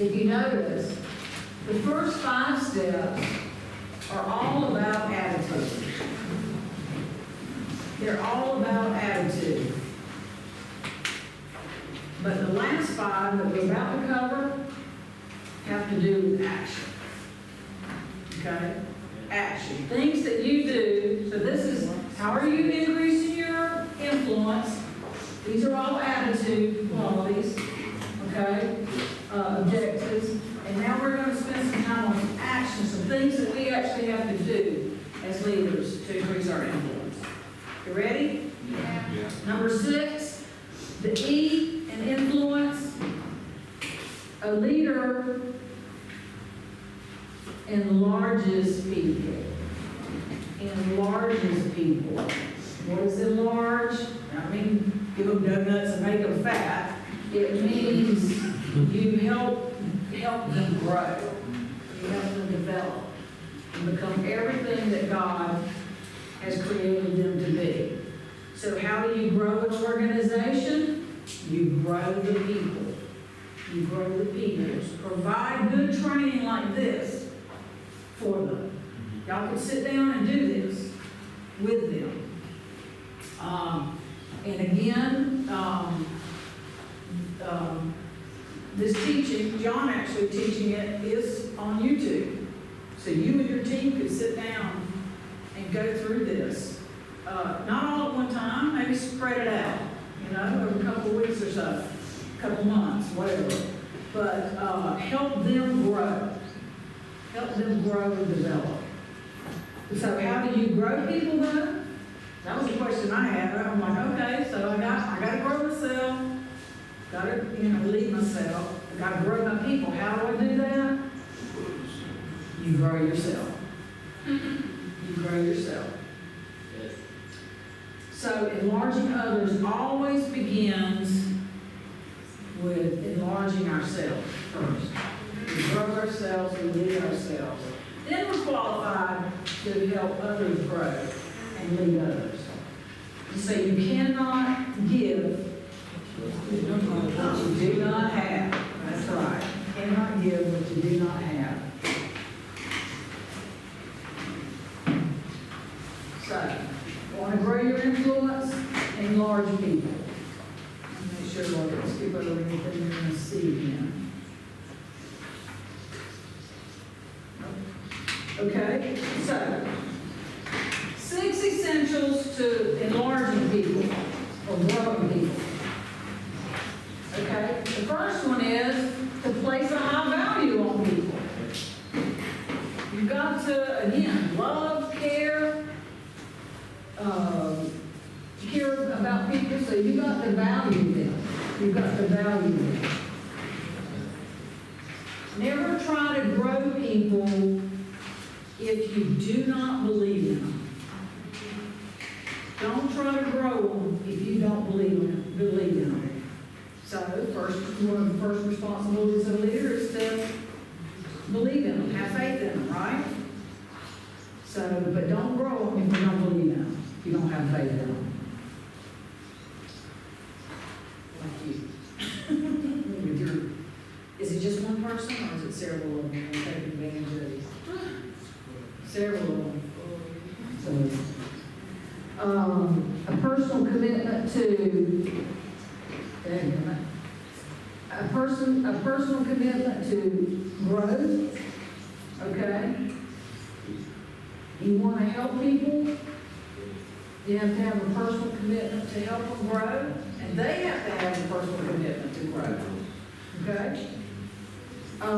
if you notice, the first 5 steps are all about attitude. They're all about attitude. But the last 5 that we're about to cover have to do with action. Okay? Action. Things that you do. So this is, how are you increasing your influence? These are all attitude qualities. Okay? Objectives. And now we're going to spend some time on action, some things that we actually have to do as leaders to increase our influence. You ready? Yeah. Number 6, the E in influence. A leader enlarges people. Enlarges people. What is enlarge? I mean, give them donuts and make them fat. It means you help them grow. You help them develop and become everything that God has created them to be. So how do you grow an organization? You grow the people. You grow the people. Provide good training like this for them. Y'all can sit down and do this with them. And again, this teaching, John actually teaching it, is on YouTube. So you and your team could sit down and go through this. Not all at one time, maybe spread it out, over a couple of weeks or so, a couple months, whatever. But help them grow. Help them grow and develop. So how do you grow people though? That was a question I had. I'm like, okay, so I got to grow myself. Got to, lead myself. I got to grow my people. How do I do that? You grow yourself. You grow yourself. So enlarging others always begins with enlarging ourselves first. We grow ourselves, we lead ourselves. Then we're qualified to help others grow and lead others. So you cannot give what you do not have. That's right. You cannot give what you do not have. So, want to grow your influence? Enlarge people. Make sure I don't skip over anything you're going to see again. Okay, so 6 essentials to enlarging people or growing people. Okay, the first one is to place a high value on people. You've got to, again, love, care about people, so you've got to value them. You've got to value them. Never try to grow people if you do not believe in them. Don't try to grow them if you don't believe in them. So, one of the first responsibilities of a leader is to believe in them, have faith in them, right? So, but don't grow them if you don't believe in them, if you don't have faith in them. Like you. Is it just one person or is it several of them taking advantage of these? Several of them. So, a personal commitment to a personal commitment to growth. Okay. You want to help people. You have to have a personal commitment to help them grow, and they have to have a personal commitment to grow. Okay. A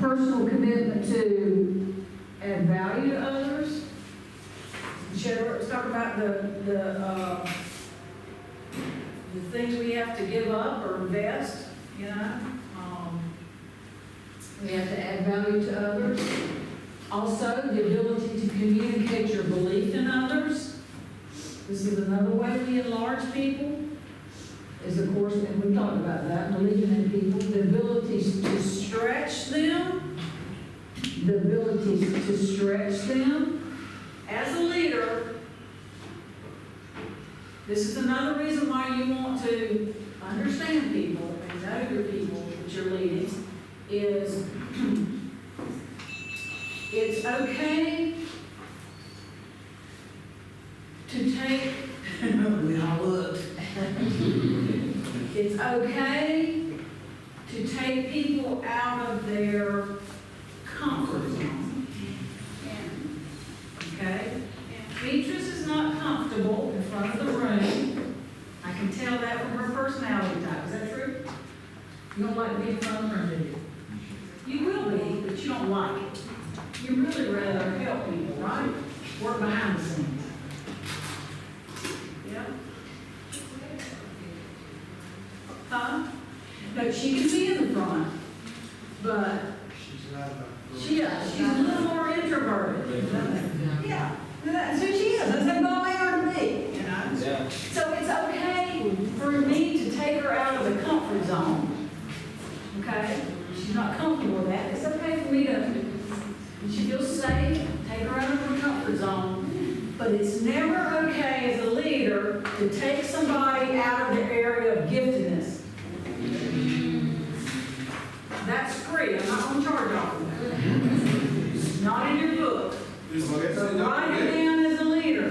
personal commitment to add value to others. Let's talk about the things we have to give up or invest. We have to add value to others. Also, the ability to communicate your belief in others. This is another way we enlarge people. Is of course, and we talked about that, believing in people. The ability to stretch them. The ability to stretch them. As a leader, this is another reason why you want to understand people and know your people, that you're leading is it's okay to take, we all looked. It's okay to take people out of their comfort zone. Okay? Beatrice is not comfortable in front of the room. I can tell that from her personality type. Is that true? You don't like to be in front of the room, do you? You will be, but you don't like it. You really rather help people, right? Work behind the scenes. Yeah? Huh? But she can be in the front. But she's a little more introverted. Yeah. That's who she is. That's how God made her to be. You know? Yeah. So it's okay for me to take her out of the comfort zone. Okay? She's not comfortable with that. It's okay for me to, when she feels safe, take her out of her comfort zone. But it's never okay as a leader to take somebody out of their area of giftedness. That's free. I'm not going to charge off of that. It's not in your book. So write it down as a leader.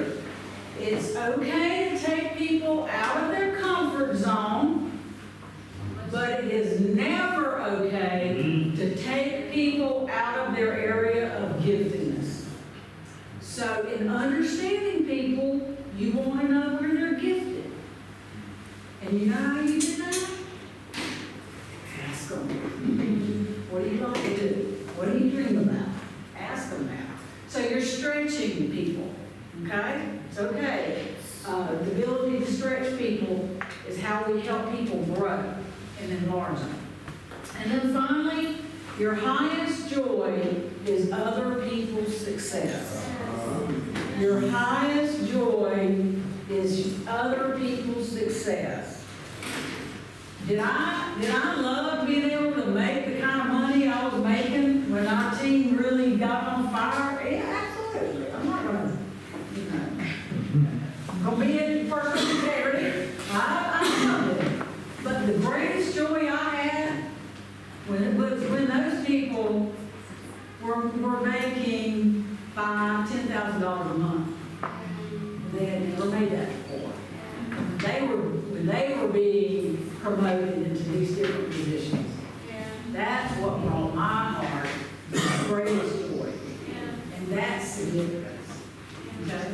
It's okay to take people out of their comfort zone, but it is never okay to take people out of their area of giftedness. So in understanding people, you want to know where they're gifted. And you know how you do that? Ask them. What do you like to do? What do you dream about? Ask them that. So you're stretching people, okay? It's okay. The ability to stretch people is how we help people grow and enlarge them. And then finally, your highest joy is other people's success. Your highest joy is other people's success. Did I love being able to make the kind of money I was making when our team really got on fire? Yeah, absolutely. I'm not going to be in perfect integrity. I loved it. But the greatest joy I had when those people were making $5,000, $10,000 a month. They had never made that before. When they were being promoted into these different positions. That's what brought my heart the greatest joy. And that's significance. Okay?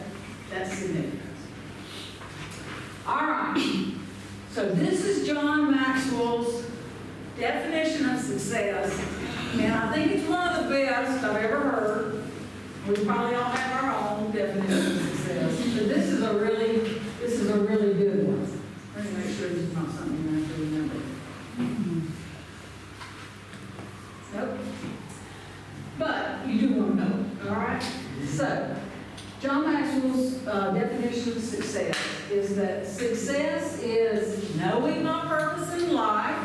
That's significance. All right. So this is John Maxwell's definition of success. And I think it's one of the best I've ever heard. We probably all have our own definition of success. But this is a really good one. Let me make sure this is not something you have to remember. Nope. But you do want to know, all right? So, John Maxwell's definition of success is that success is knowing my purpose in life,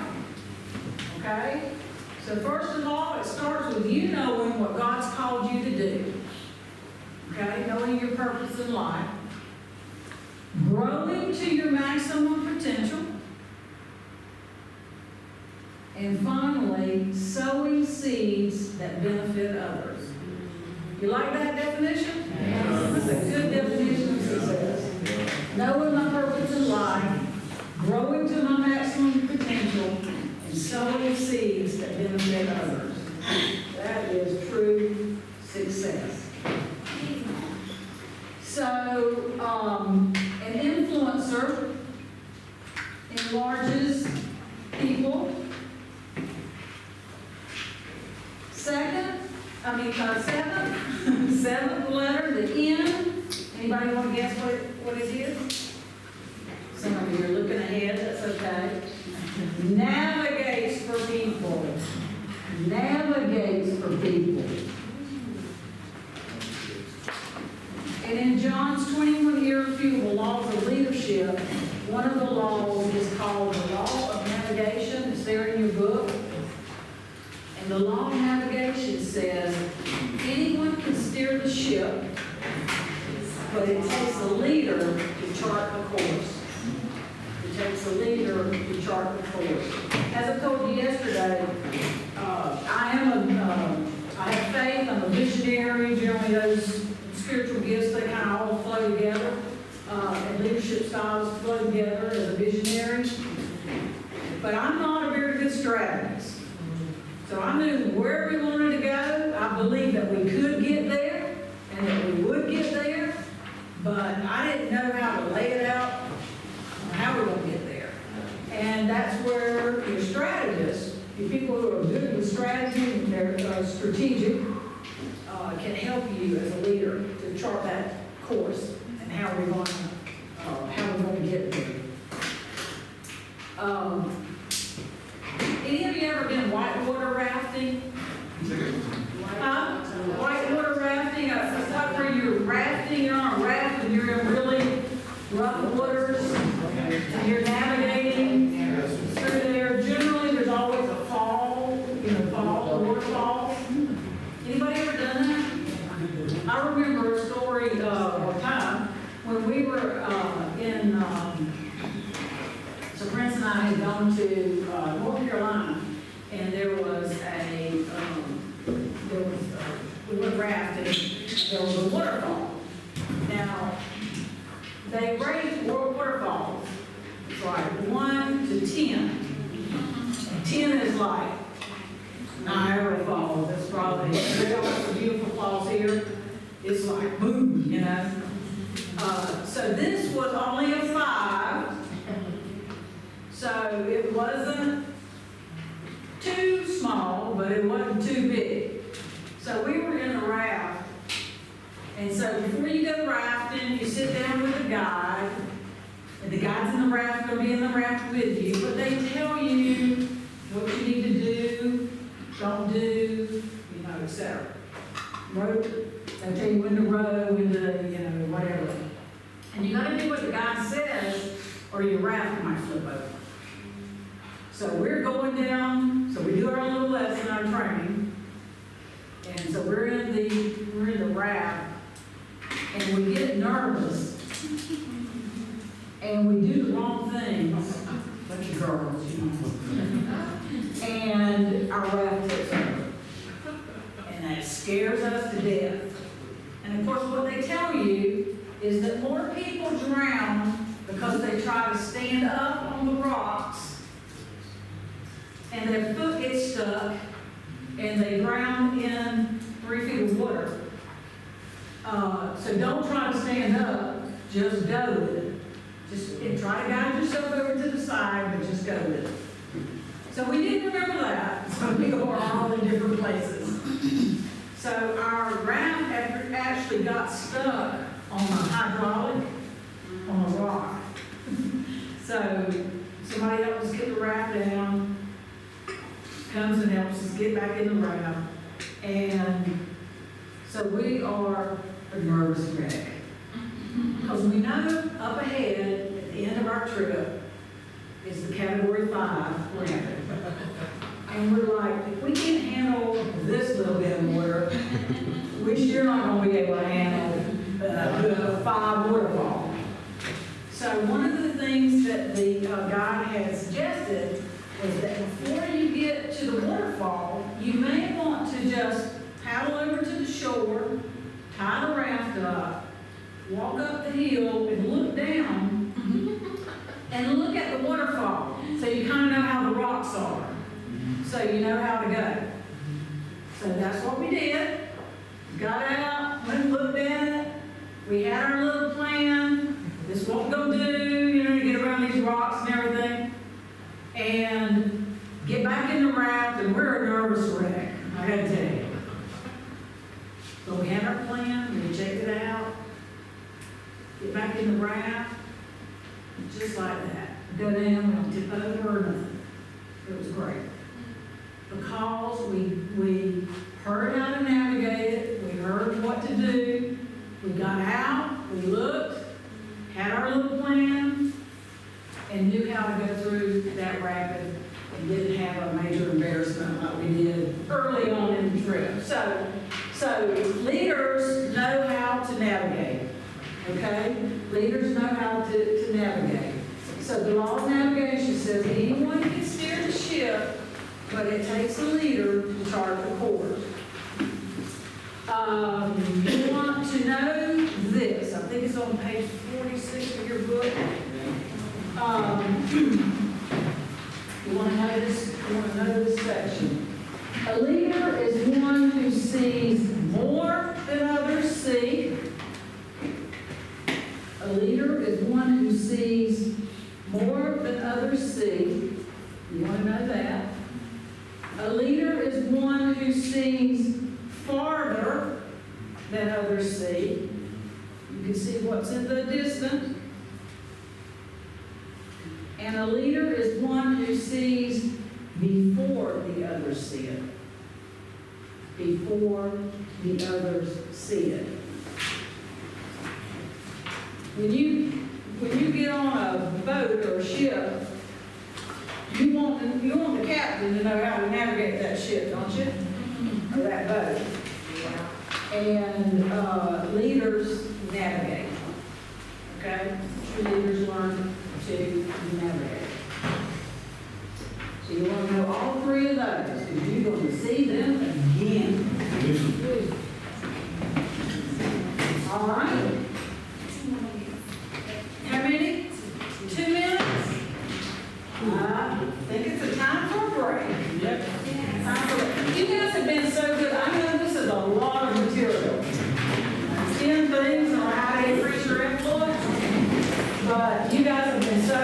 okay? So first of all, it starts with you knowing what God's called you to do, okay? Knowing your purpose in life. Growing to your maximum potential. And finally, sowing seeds that benefit others. You like that definition? That's a good definition of success. Knowing my purpose in life, growing to my maximum potential, and sowing seeds that benefit others. That is true success. So, an influencer enlarges people. Seventh letter, the N. Anybody want to guess what it is? Some of you are looking ahead, that's okay. Navigates for people. Navigates for people. And in John's 21 irrefutable laws of leadership, one of the laws is called the law of navigation. It's there in your book. And the law of navigation says anyone can steer the ship, but it takes a leader to chart the course. It takes a leader to chart the course. As I told you yesterday, I have faith, I'm a visionary, generally those spiritual gifts, they kind of all flow together, and leadership styles flow together as a visionary. But I'm not a very good strategist. So I knew where we wanted to go. I believed that we could get there and that we would get there, but I didn't know how to lay it out on how we're going to get there. And that's where your strategists, the people who are good with strategy and they're strategic, can help you as a leader to chart that course and how we're going to get there. Any of you ever been whitewater rafting? Whitewater rafting, it's like where you're rafting, you're on a raft and you're in really rough waters and you're navigating through there. Generally, there's always a fall, a waterfall. Anybody ever done that? I remember a story of a time when we were so Prince and I had gone to North Carolina, and we went rafting, there was a waterfall. Now, they rate waterfalls, it's like 1 to 10. 10 is like Niagara Falls, that's probably, the beautiful falls here, it's like boom, So this was only a 5. So it wasn't too small, but it wasn't too big. So we were in the raft. And so before you go rafting, you sit down with a guide. And the guide's in the raft, going to be in the raft with you. But they tell you what you need to do, don't do, etc. Rope, they tell you when to row, when to, whatever. And you got to do what the guide says, or your raft might flip over. So we're going down, so we do our little lesson, our training, and so we're in the raft, and we get nervous, and we do the wrong things, bunch of girls, and our raft tips over, and that scares us to death. And of course, what they tell you is that more people drown because they try to stand up on the rocks and their foot gets stuck, and they drown in 3 feet of water. So don't try to stand up, just go with it. Just try to guide yourself over to the side, but just go with it. So we didn't remember that, so we are all in different places. So our raft actually got stuck on a hydraulic, on a rock. So somebody helped us get the raft down, comes and helps us get back in the raft, and so we are a nervous wreck. Because we know up ahead, at the end of our trip, is the Category 5 raft. And we're like, if we can't handle this little bit of water, we sure not going to be able to handle the 5 waterfall. So one of the things that the guide had suggested was that before you get to the waterfall, you may want to just paddle over to the shore, tie the raft up, walk up the hill, and look down, and look at the waterfall, so you kind of know how the rocks are, so you know how to go. So that's what we did. Got out, went and looked at it. We had our little plan. This is what we're going to do, to get around these rocks and everything. And get back in the raft, and we're a nervous wreck, I gotta tell you. So we had our plan, we checked it out, get back in the raft, just like that. Go down, we don't tip over or nothing. It was great. Because we heard how to navigate it, we heard what to do, we got out, we looked, had our little plan, and knew how to go through that rapid and didn't have a major embarrassment like we did early on in the trip. So leaders know how to navigate, okay? Leaders know how to navigate. So the law of navigation says anyone can steer the ship, but it takes a leader to chart the course. You want to know this. I think it's on page 46 of your book. You want to know this? You want to know this section. A leader is one who sees more than others see. A leader is one who sees more than others see. You want to know that? A leader is one who sees farther than others see. You can see what's in the distance. And a leader is one who sees before the others see it. Before the others see it. When you get on a boat or a ship, you want the captain to know how to navigate that ship, don't you? Or that boat. And leaders navigate. Okay? True leaders learn to navigate. So you want to know all three of those, because you're going to see them again. All right? How many? 2 minutes? I think it's a time for a break. Yep. Time for a break. You guys have been so good. I know this is a lot of material. 10 things on how to increase your influence. But you guys have been so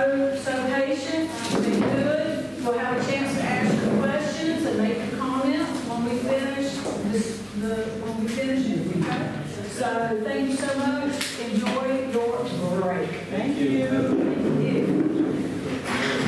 patient. You've been good. We'll have a chance to ask your questions and make your comments when we finish this. When we finish it. Okay? So thank you so much.